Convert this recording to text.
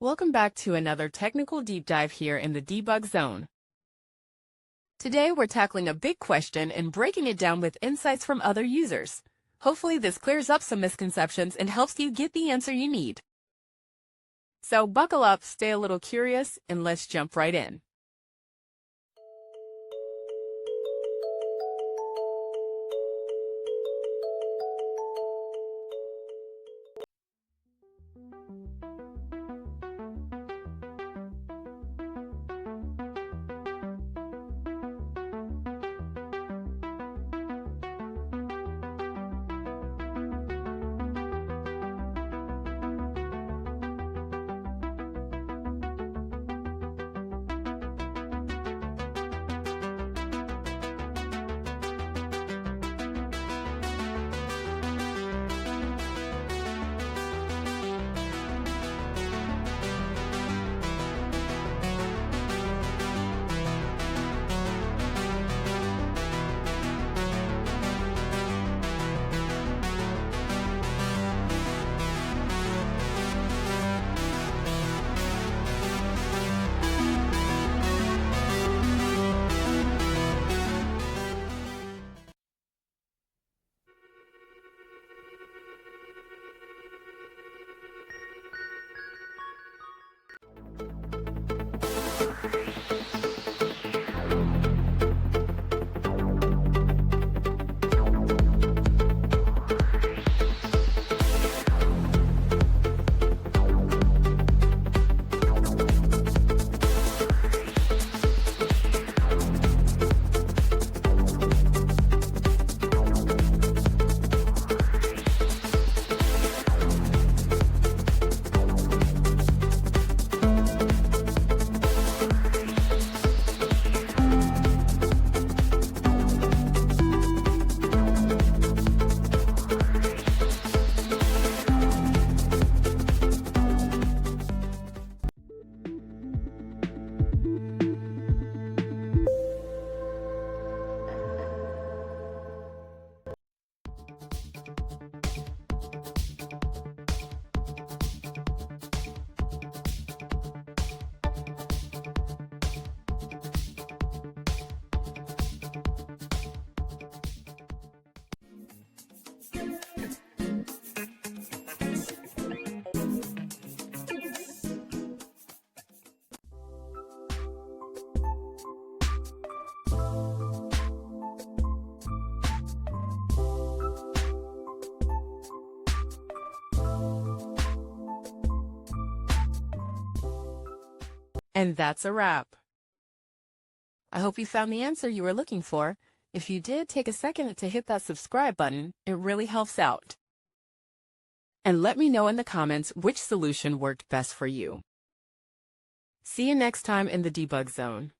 Welcome back to another technical deep dive here in the debug zone. Today we're tackling a big question and breaking it down with insights from other users. Hopefully this clears up some misconceptions and helps you get the answer you need. So buckle up, stay a little curious, and let's jump right in. And that's a wrap. I hope you found the answer you were looking for. If you did, take a second to hit that subscribe button. It really helps out. And let me know in the comments which solution worked best for you. See you next time in the debug zone.